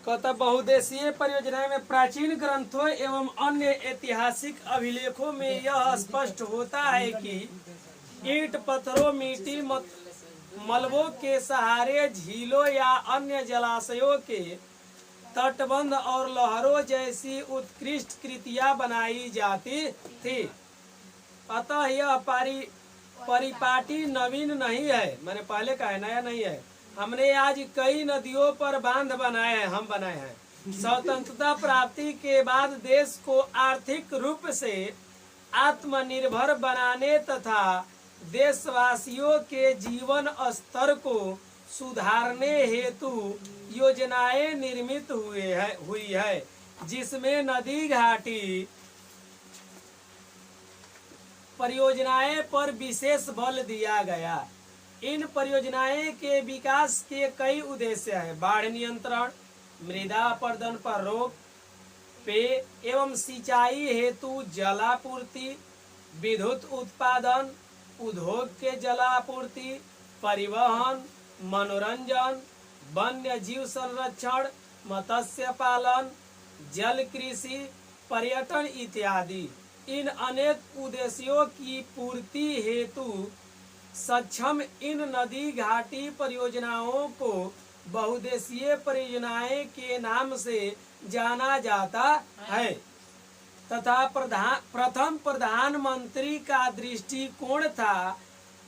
कहता बहुउद्देशीय परियोजना में प्राचीन ग्रंथों एवं अन्य ऐतिहासिक अभिलेखों में यह स्पष्ट होता है कि ईंट पत्थरों मिट्टी मलबों के सहारे झीलों या अन्य जलाशयों के तटबंध और लहरों जैसी उत्कृष्ट कृतियां बनाई जाती थी। अतः यह परिपाटी नवीन नहीं है, मैंने पहले कहा है, नया नहीं है। हमने आज कई नदियों पर बांध बनाए हैं, हम बनाए हैं। स्वतंत्रता प्राप्ति के बाद देश को आर्थिक रूप से आत्मनिर्भर बनाने तथा देशवासियों के जीवन स्तर को सुधारने हेतु योजनाएं निर्मित हुई है, जिसमें नदी घाटी परियोजनाएं पर विशेष बल दिया गया। इन परियोजनाएं के विकास के कई उद्देश्य हैं: बाढ़ नियंत्रण, मृदा अपरदन पर रोक, पेय एवं सिंचाई हेतु जलापूर्ति, विद्युत उत्पादन, उद्योग के जलापूर्ति, परिवहन, मनोरंजन, वन्य जीव संरक्षण, मत्स्य पालन, जल कृषि, पर्यटन इत्यादि। इन अनेक उद्देश्यों की पूर्ति हेतु सक्षम इन नदी घाटी परियोजनाओं को बहुउद्देशीय परियोजनाएं के नाम से जाना जाता है तथा प्रथम प्रधानमंत्री का दृष्टिकोण था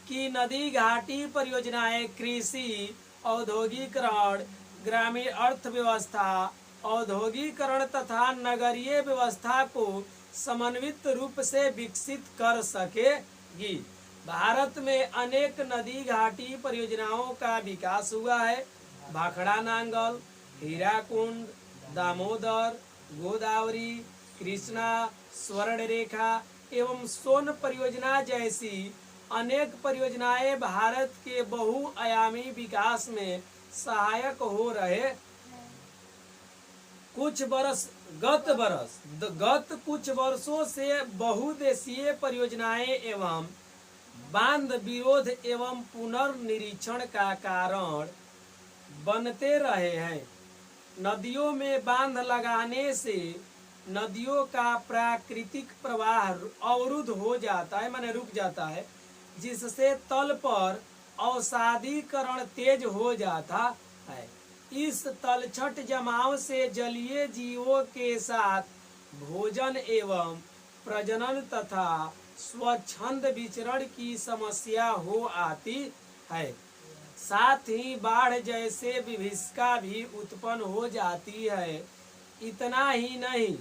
कि नदी घाटी परियोजनाएं कृषि, औद्योगिकरण, ग्रामीण अर्थव्यवस्था, औद्योगिकरण तथा नगरीय व्यवस्था को समन्वित रूप से विकसित कर सकेगी। भारत में अनेक नदी घाटी परियोजनाओं का विकास हुआ है। भाखड़ा नांगल, हीराकुंड, दामोदर, गोदावरी, कृष्णा, स्वर्णरेखा एवं सोन परियोजना जैसी अनेक परियोजनाएं भारत के बहुआयामी विकास में सहायक हो रहे। गत कुछ वर्षों से बहुउद्देशीय परियोजनाएं एवं बांध विरोध एवं पुनर्निरीक्षण का कारण बनते रहे हैं। नदियों में बांध लगाने से नदियों का प्राकृतिक प्रवाह अवरुद्ध हो जाता है, माने रुक जाता है, जिससे तल पर अवसादीकरण तेज हो जाता है। इस तलछट जमाव से जलीय जीवों के साथ भोजन एवं प्रजनन तथा स्वच्छंद विचरण की समस्या हो आती है। साथ ही बाढ़ जैसे विभीषिका भी उत्पन्न हो जाती है। इतना ही नहीं,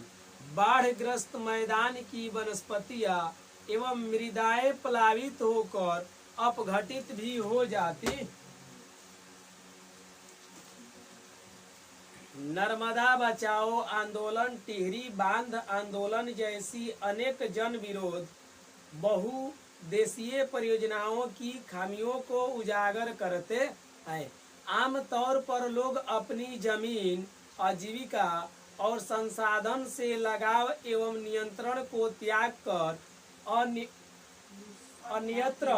बाढ़ग्रस्त मैदान की वनस्पतियां एवं मृदाएं प्लावित होकर अपघटित भी हो जाती। नर्मदा बचाओ आंदोलन, टिहरी बांध आंदोलन जैसी अनेक जन विरोध बहुउद्देशीय परियोजनाओं की खामियों को उजागर करते हैं। आमतौर पर लोग अपनी जमीन, आजीविका और संसाधन से लगाव एवं नियंत्रण को त्याग कर अन्यत्र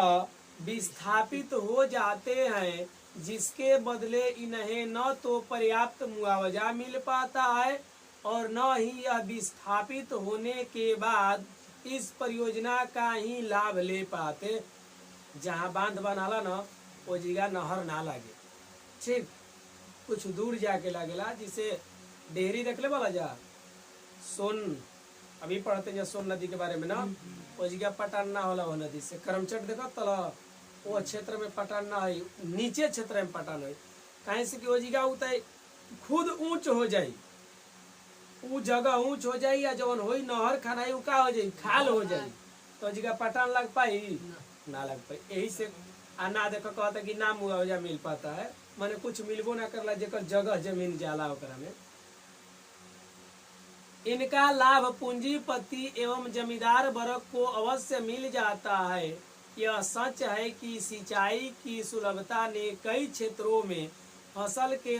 विस्थापित हो जाते हैं, जिसके बदले इन्हें न तो पर्याप्त मुआवजा मिल पाता है और न ही यह विस्थापित होने के बाद इस परियोजना का ही लाभ ले पाते। जहाँ बांध बनाला न वो जगह नहर ना लागे, ठीक कुछ दूर जाके लागेला। जिसे डेहरी देखले वाला जा सोन अभी पढ़ते हैं सोन नदी के बारे में ना, वो जगह पटान ना होला। वो नदी से करमचट देखो तला वो क्षेत्र में पटान ना है, नीचे क्षेत्र में पटान है। कहीं से कि वो जगह उतई खुद ऊंच हो जाई, वो जगह ऊंच हो जाई या जवन होई नहर खानाई उ का हो जाई, खाल हो जाई, तो जगह पटान लग पाई ना लग पाई। यही से ना देखो कहता कि ना मुआवजा मिल पाता है, माने कुछ मिलबो ना करला जेकर जगह जमीन जाला ओकरा में। इनका लाभ पूंजीपति एवं जमींदार वर्ग को अवश्य मिल जाता है। यह सच है कि सिंचाई की सुलभता ने कई क्षेत्रों में फसल के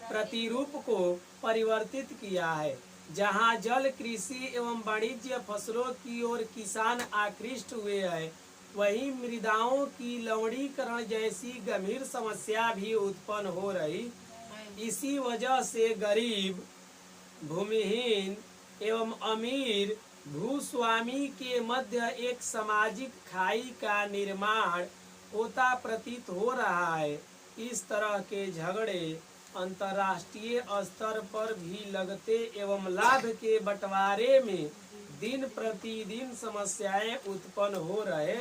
प्रतिरूप को परिवर्तित किया है। जहां जल कृषि एवं वाणिज्य फसलों की ओर किसान आकृष्ट हुए हैं, वहीं मृदाओं की लवणीकरण जैसी गंभीर समस्या भी उत्पन्न हो रही। इसी वजह से गरीब, भूमिहीन एवं अमीर भूस्वामी के मध्य एक सामाजिक खाई का निर्माण होता प्रतीत हो रहा है। इस तरह के झगड़े अंतर्राष्ट्रीय स्तर पर भी लगते एवं लाभ के बंटवारे में दिन प्रतिदिन समस्याएं उत्पन्न हो रहे।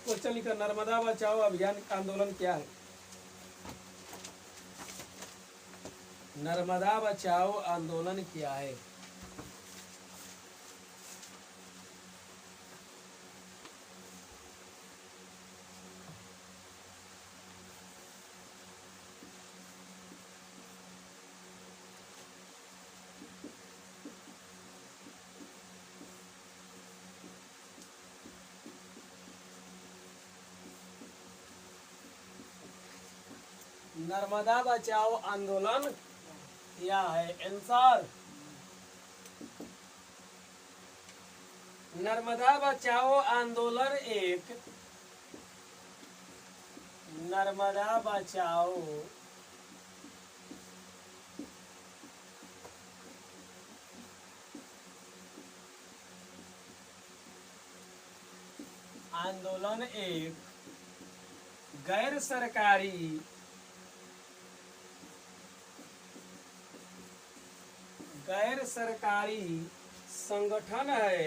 क्वेश्चन लिखा, नर्मदा बचाओ अभियान आंदोलन क्या है? नर्मदा बचाओ आंदोलन क्या है? नर्मदा बचाओ आंदोलन क्या है? आंसर, नर्मदा बचाओ आंदोलन एक नर्मदा बचाओ आंदोलन एक गैर सरकारी संगठन है।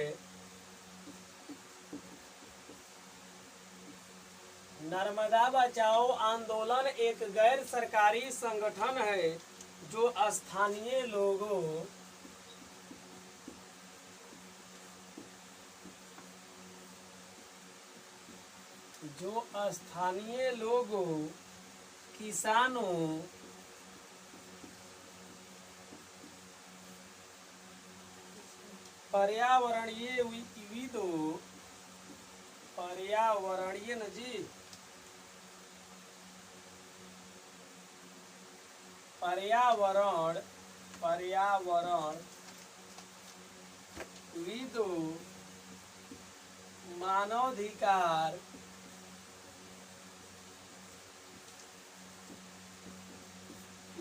नर्मदा बचाओ आंदोलन एक गैर सरकारी संगठन है जो स्थानीय लोगों, किसानों, पर्यावरणविदों,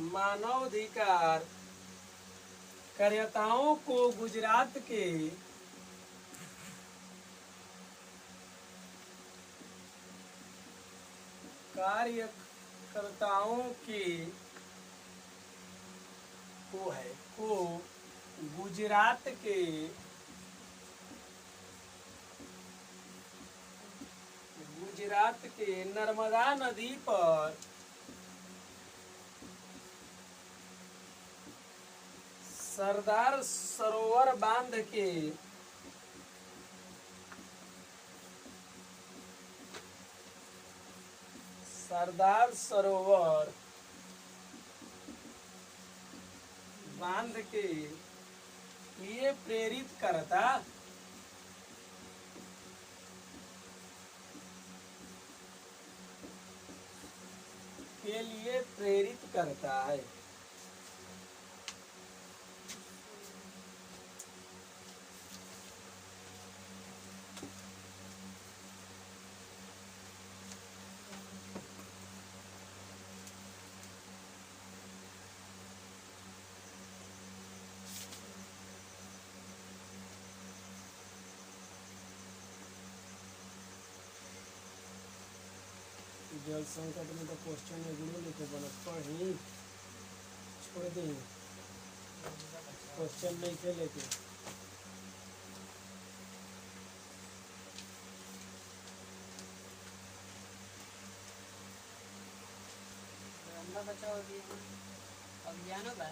मानवाधिकार कार्यकर्ताओं को गुजरात के गुजरात के नर्मदा नदी पर सरदार सरोवर बांध के लिए प्रेरित करता है। जल संकट में तो क्वेश्चन एगुड़ो लेके बनत पढ़ी छोड़ दी, क्वेश्चन नहीं के लेके नर्मदा बचाओ अभियान होगा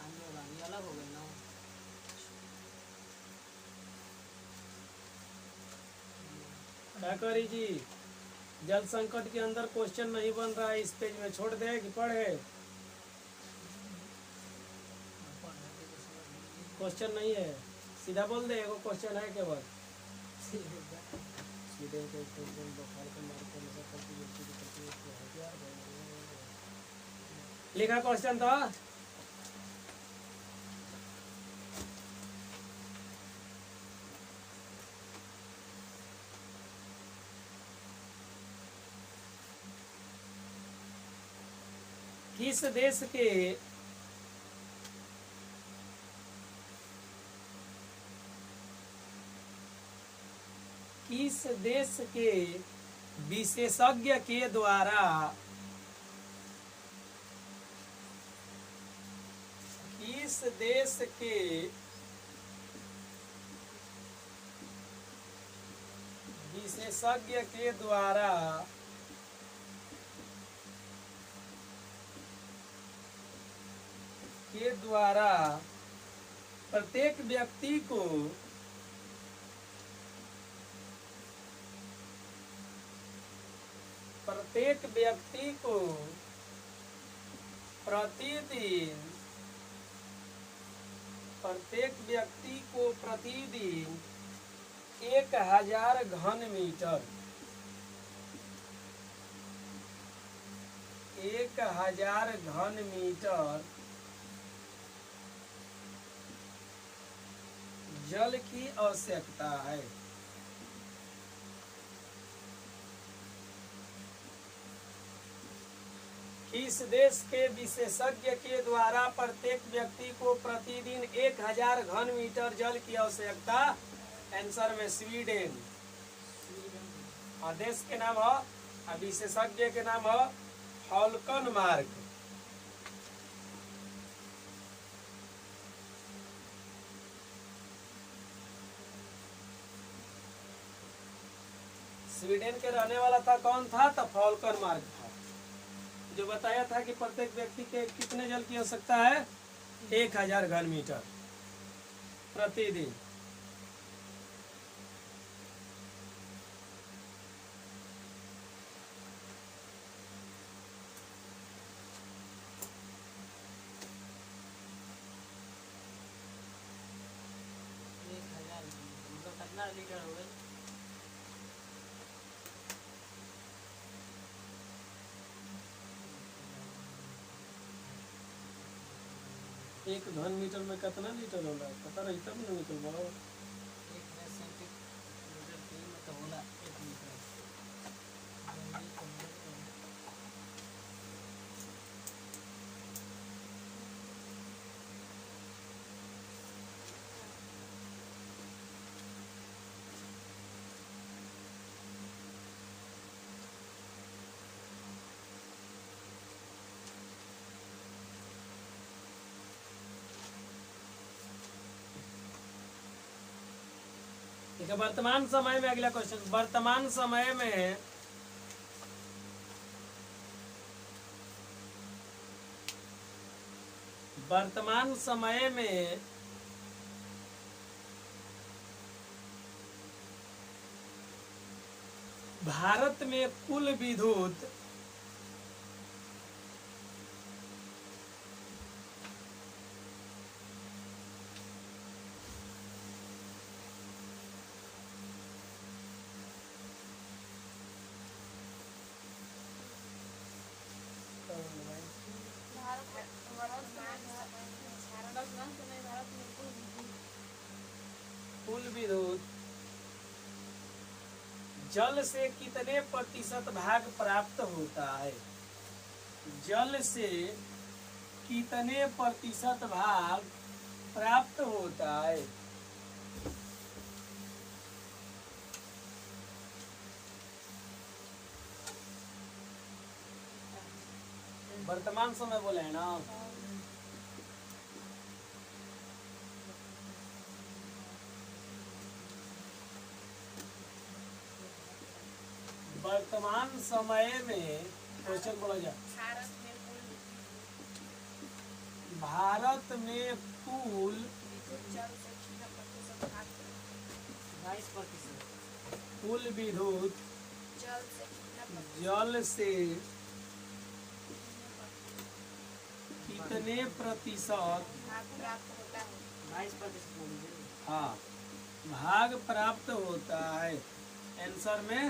आंदोलन ये अलग हो गए ना। क्या करी जी, जल संकट के अंदर क्वेश्चन नहीं बन रहा है, इस पेज में छोड़ दे कि पढ़े? क्वेश्चन नहीं है, सीधा बोल दे, एगो क्वेश्चन है केवल। लिखा क्वेश्चन तो किस देश के विशेषज्ञ के द्वारा किस देश के विशेषज्ञ के द्वारा प्रत्येक व्यक्ति को प्रतिदिन 1000 घन मीटर 1000 घन मीटर जल की आवश्यकता है। किस देश के विशेषज्ञ के द्वारा प्रत्येक व्यक्ति को प्रतिदिन 1000 घन मीटर जल की आवश्यकता? आंसर में स्वीडन। और देश के नाम है और विशेषज्ञ के नाम है हॉलकनमार्क। स्वीडन के रहने वाला था, कौन था? तो हॉलकनमार्क था, जो बताया था कि प्रत्येक व्यक्ति के कितने जल की आवश्यकता है? 1000 घन मीटर प्रतिदिन। कितना लीटर हो गए? एक घन मीटर में कितना लीटर होला? पता रही तब ना मीटर बड़ा। 1 सेंटीमीटर में तो होला 1 लीटर। ठीक है, वर्तमान समय में अगला क्वेश्चन। वर्तमान समय में भारत में कुल विद्युत जल से कितने प्रतिशत भाग प्राप्त होता है? जल से कितने प्रतिशत भाग प्राप्त होता है? वर्तमान समय बोले हैं ना। वर्तमान समय में क्वेश्चन बोला जाए, भारत में कुल 22%। कुल विद्युत जल से कितने प्रतिशत 22%। हाँ भाग प्राप्त होता है? आंसर में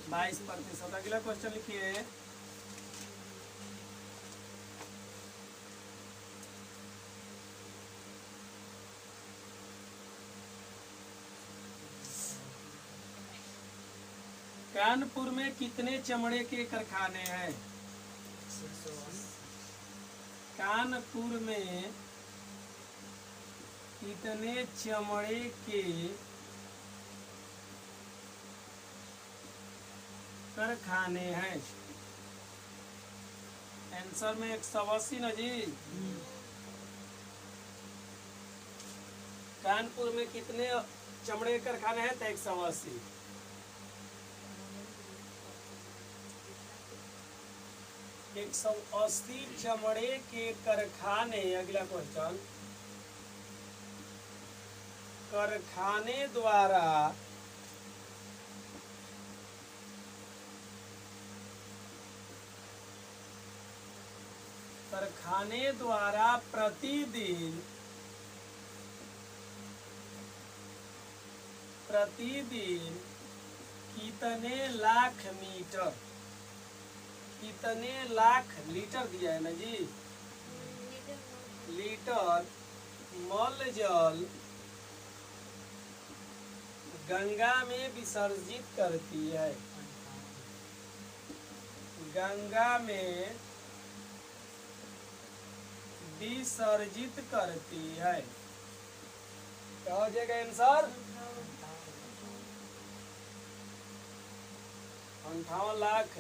22%। अगला क्वेश्चन लिखिए। कानपुर में कितने चमड़े के कारखाने हैं? कानपुर में कितने चमड़े के कारखाने हैं? आंसर में 180 न जी। कानपुर में कितने चमड़े के कारखाने हैं? तो 180। एक 180 चमड़े के कारखाने। अगला क्वेश्चन, कारखाने द्वारा प्रतिदिन कितने लाख लीटर दिया है ना जी, लीटर मल जल गंगा में विसर्जित करती है? गंगा में विसर्जित करती है। क्या हो जाएगा आंसर? 58 लाख।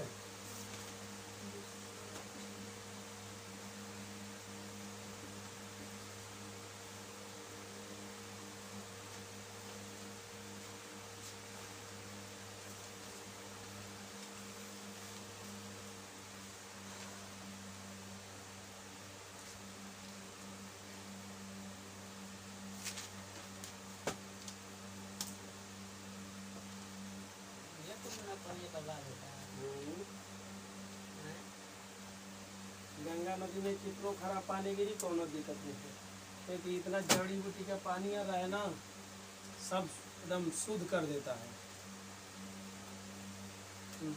ये तो मेरा पानी का बात होता है। हैं? गंगा नदी में कितनो खराब पानी गिरी, कोनो दिक्कत नहीं है, क्योंकि इतना जड़ी बूटी का पानी आ रहा है ना, सब एकदम शुद्ध कर देता है।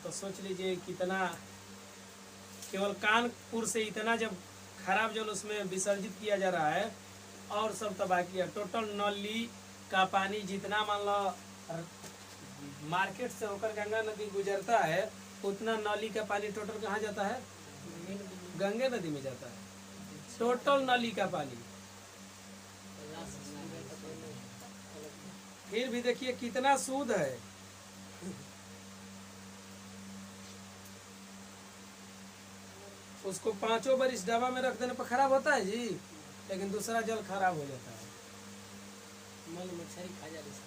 तो सोच लीजिए कितना, केवल कानपुर से इतना जब खराब जल उसमें विसर्जित किया जा रहा है, और सब तबाह किया। टोटल नली का पानी जितना मान लो मार्केट से होकर गंगा नदी गुजरता है, उतना नली का पानी टोटल कहाँ जाता है? गंगा नदी में जाता है। टोटल नली का पानी। फिर भी देखिए कितना शुद्ध है। उसको 5 बार इस डब्बा में रख देने पर खराब होता है जी, लेकिन दूसरा जल खराब हो जाता है। मल मच्छरी खा जा रही है।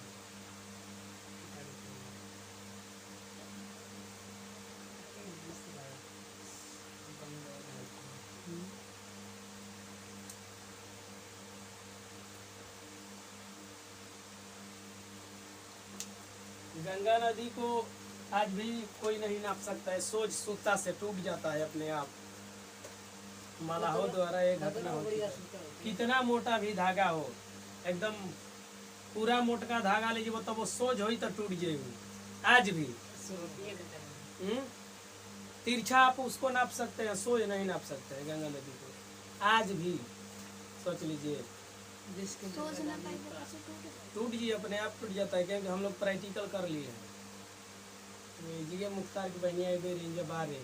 गंगा नदी को आज भी कोई नहीं नाप सकता है। सोच सूता से टूट जाता है अपने आप। मलाहों द्वारा एक घटना होती है। कितना मोटा भी धागा हो, एकदम पूरा मोटका धागा लीजिए तब वो सोच हो तो टूट जाएगी आज भी। तिरछा आप उसको नाप सकते हैं, सोच नहीं नाप सकते हैं गंगा नदी को आज भी। सोच लीजिए टूट जी अपने आप टूट जाता है, क्योंकि हम लोग प्रैक्टिकल कर लिए हैं। जी मुख्तार की बहनिया रेंज बारे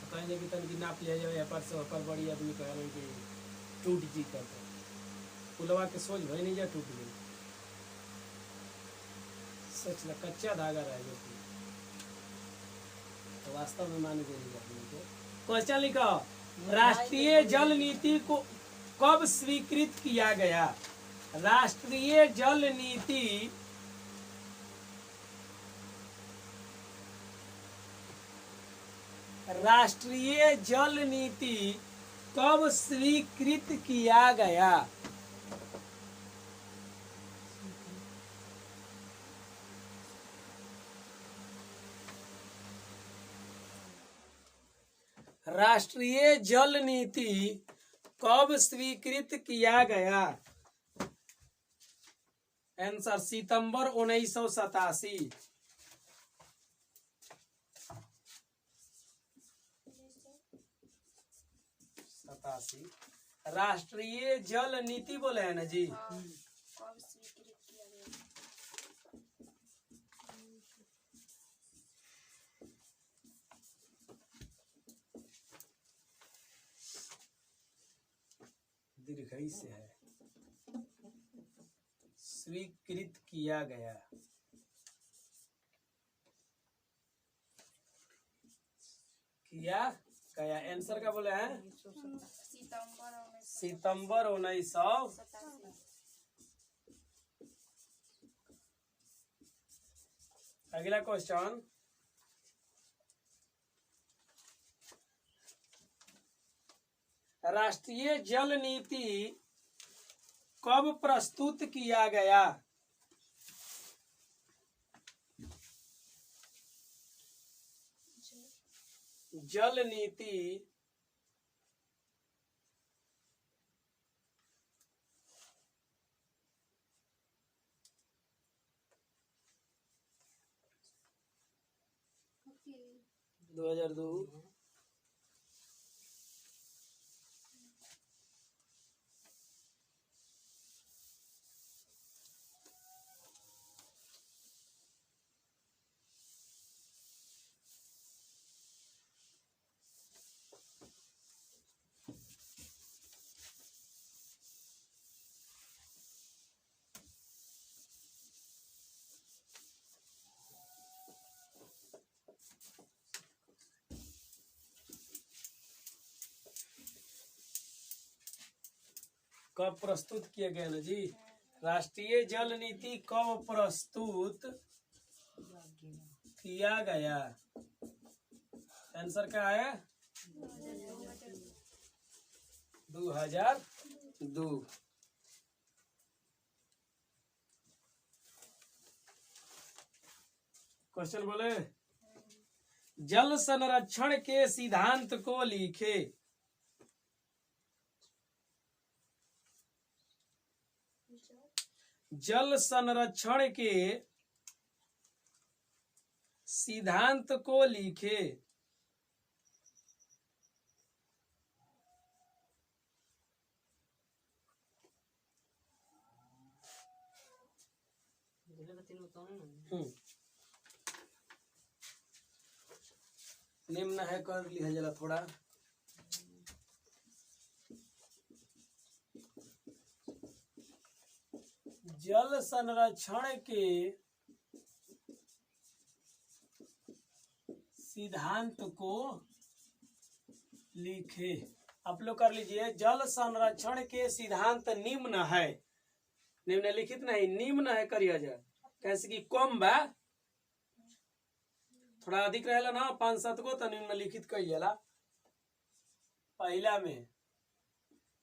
तो कहेंगे कि तन की नाप लिया जाए पर से पर बड़ी आदमी कह रहे हैं कि टूट जी करते पुलवा के सोच भई नहीं जा टूट गई। सोच ला कच्चा धागा रह गया तो वास्तव में मान गई। क्वेश्चन लिखो, राष्ट्रीय जल नीति को कब स्वीकृत किया गया? राष्ट्रीय जल नीति कब स्वीकृत किया गया? राष्ट्रीय जल नीति कब स्वीकृत किया गया? आंसर सितंबर 1987। राष्ट्रीय जल नीति बोले है ना जी। दीर्घई से है। स्वीकृत किया गया। किया गया आंसर का बोले हैं सितंबर 1987। अगला क्वेश्चन, राष्ट्रीय जल नीति कब प्रस्तुत किया गया? जल नीति ओके 2002। कब प्रस्तुत किया गया ना जी? राष्ट्रीय जल नीति कब प्रस्तुत किया गया? आंसर क्या है? 2002। क्वेश्चन बोले, जल संरक्षण के सिद्धांत को लिखे। जल संरक्षण के सिद्धांत को लिखे। निम्न है कर लिया जरा थोड़ा। जल संरक्षण के सिद्धांत को लिखे। आप लोग कर लीजिए, जल संरक्षण के सिद्धांत निम्न है। निम्नलिखित नहीं, निम्न है करिए जा। कैसे कि कम बा, थोड़ा अधिक रहेला ना 5-7 गो तो निम्नलिखित कहिएला। पहला में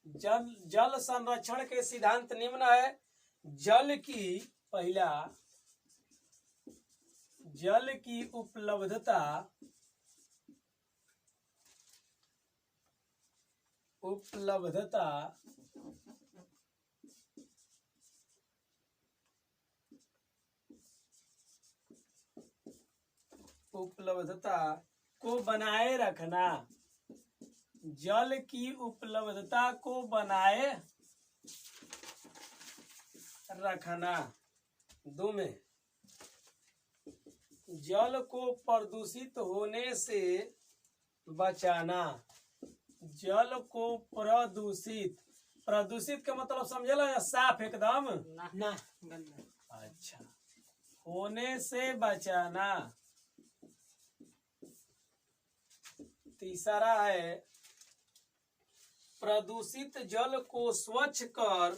जल संरक्षण के सिद्धांत निम्न है। जल की पहला, जल की उपलब्धता को बनाए रखना। जल की उपलब्धता को बनाए रखना। 2 में जल को प्रदूषित होने से बचाना। जल को प्रदूषित का मतलब समझला या साफ एकदम ना अच्छा होने से बचाना। तीसरा है प्रदूषित जल को स्वच्छ कर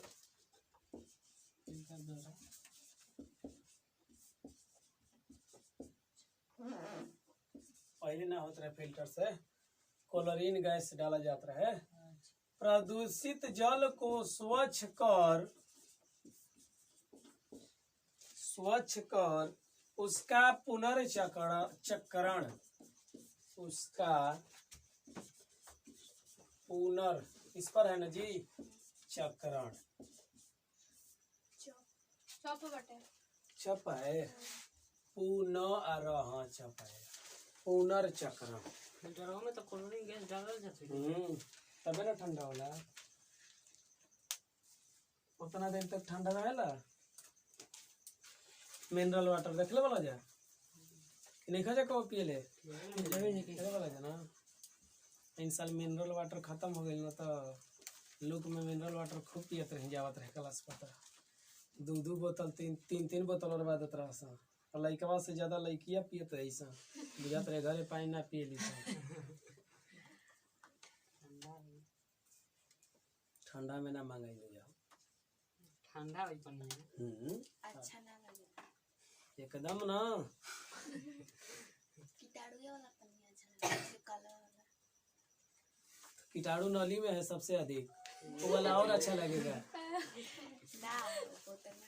पहले ना होता है फिल्टर से क्लोरीन गैस डाला जाता है। प्रदूषित जल को स्वच्छ कर उसका पुनर्चक्रण इस पर है ना जी चक्रण चप है चप है पुनर्चक्रण। फिल्टरों में तो क्लोरीन गैस डालल जाते तबे ना ठंडा होला। उतना दिन तक ठंडा रहेला। मिनरल वाटर देखले वाला जा नहीं खा जा कब पियले वाला जा ना। इन साल मिनरल वाटर खत्म हो गई ना तो लुक में मिनरल वाटर खूब पियत रही जावत रहे क्लास पता 2 बोतल 3 बोतल और बाद रहा सा और लइकवा से ज्यादा लइकिया पियत रही सा बुझात रहे घरे पानी ना पिए ली सा ठंडा में ना मांगाई ले जाओ ठंडा होई पानी अच्छा ना लगेगा एकदम ना कीटाणु वाला पानी अच्छा लगेगा जैसे काला वाला कीटाणु नली में है सबसे अधिक वो वाला और अच्छा लगेगा ना वो तो ना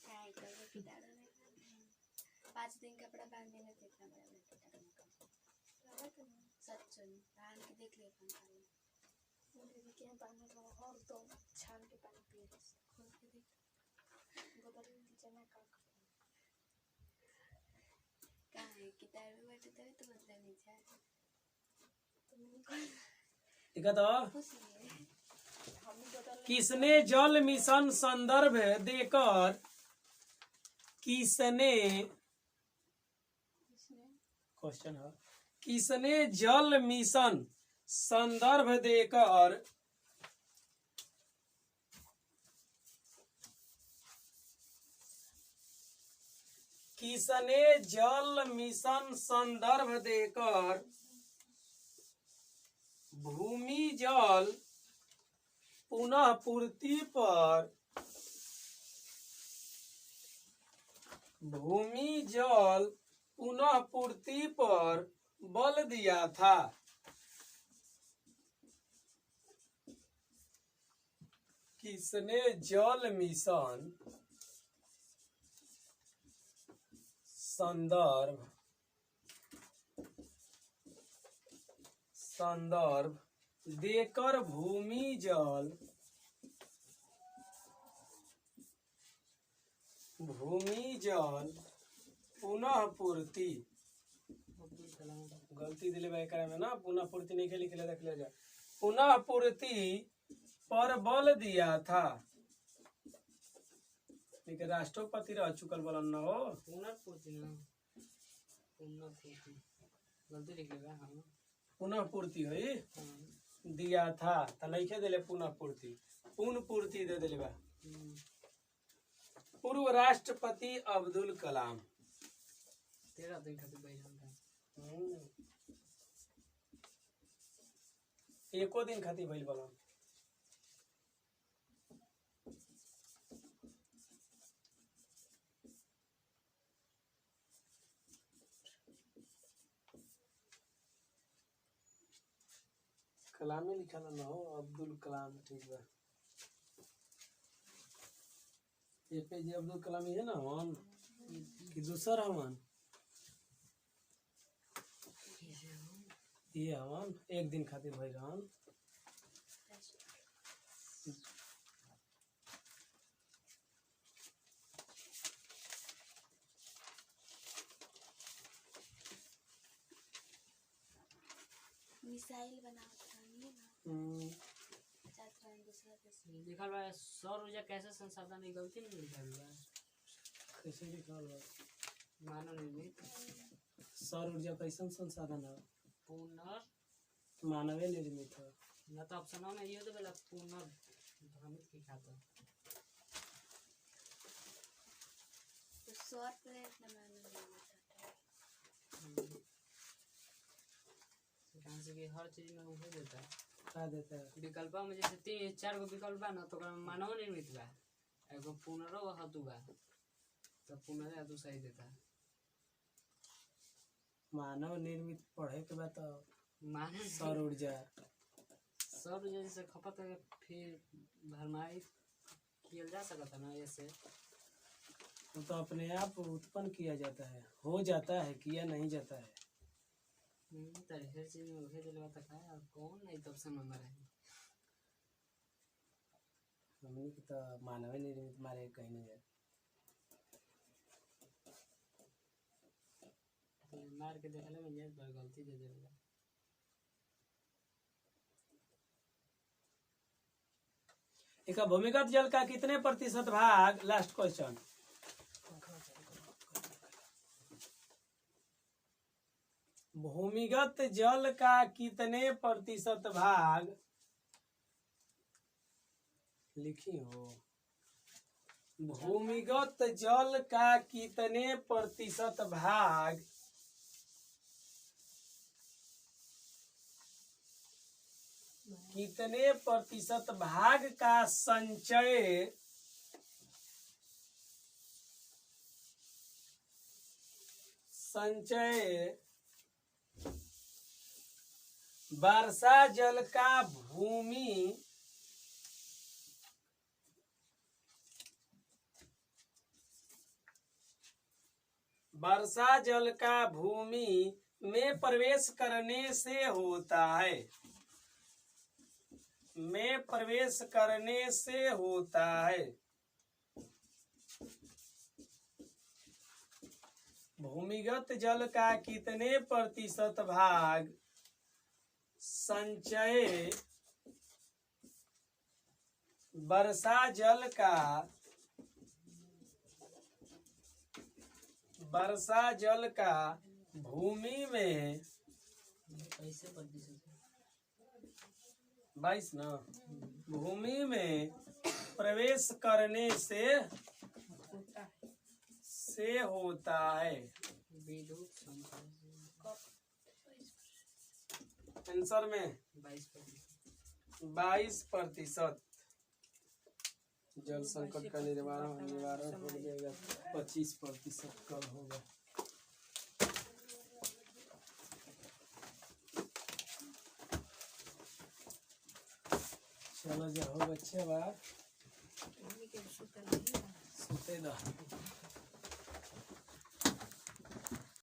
क्या करो कीटाणु नहीं 5 दिन कपड़ा बांधने में कितना बड़ा कीटाणु सच में बांध के देख ले अपन दीदी के बांधने का और तो छान के पानी पिए खोल के देख बोतल में जमा कर क्या है कीटाणु बैठे तभी तो बदला नहीं जाए ठीक है तो खुश है किसने जल मिशन संदर्भ देकर किसने क्वेश्चन है किसने जल मिशन संदर्भ देकर किसने जल मिशन संदर्भ देकर भूमि जल पुनः पूर्ति पर भूमि जल पुनः पूर्ति पर बल दिया था किसने जल मिशन संदर्भ देकर भूमि जल पुनः पूर्ति गलती दिले भाई करे में ना पुनः पूर्ति नहीं के लिख ले देख ले जा पुनः पूर्ति पर बल दिया था ठीक है राष्ट्रपति रह चुकल बोलन न हो पुनर्पूर्ति ना पुनर्पूर्ति गलती लिख लेगा हम पुनः पूर्ति है दिया था त नहीं दिले पुनः पूर्ति पूर्ण पूर्ति दे दिले बा पूर्व राष्ट्रपति अब्दुल कलाम 13 दिन खातिर बैठल था एको दिन खातिर भइल बोलन कलाम लिखल न हो अब्दुल कलाम ठीक बा एपीजे अब्दुल कलाम ही है ना हम कि दूसर हमन ये हमन एक दिन खातिर भई रहन मिसाइल बनावत रहनी ना जात रहन दूसरा देश लिखल बा सौर ऊर्जा कैसे संसाधन है गलती नहीं लिखल बा कैसे लिखल बा मानव निर्मित सौर ऊर्जा कैसन संसाधन है पुनर् मानवे निर्मित है ना तो ऑप्शन में ये तो बोला पुनर्भ्रमित की खाता तो सौर प्लेट न मानव कहाँ से कि हर चीज में उहे देता है का देता है विकल्प में जैसे 3-4 गो विकल्प बा ना तो ओकरा में मानव निर्मित बा एगो पुनरो हेतु बा तो पुनर हेतु सही देता है मानव निर्मित पढ़े के बाद तो मानव सौर ऊर्जा सौर ऊर्जा जैसे खपत है फिर भरमाई किया जा सकता है ना ऐसे वो तो अपने आप उत्पन्न किया जाता है हो जाता है किया नहीं जाता है हर चीज में उहे दिलवा तक है और कौन नहीं तब से नंबर है हमने की तो मानवे निर्मित मारे कहीं नहीं है मार के देखले में ये बड़ गलती दे देला एक भूमिगत जल का कितने प्रतिशत भाग लास्ट क्वेश्चन भूमिगत जल का कितने प्रतिशत भाग लिखी हो। भूमिगत जल का कितने प्रतिशत भाग का संचय वर्षा जल का भूमि में प्रवेश करने से होता है। भूमिगत जल का कितने प्रतिशत भाग संचय वर्षा जल का भूमि में 22 ना भूमि में प्रवेश करने से होता है। आंसर में 22%। जल संकट का निवारण हो जाएगा 25% कल होगा। चलो जा हो बच्चे बात सुते दो।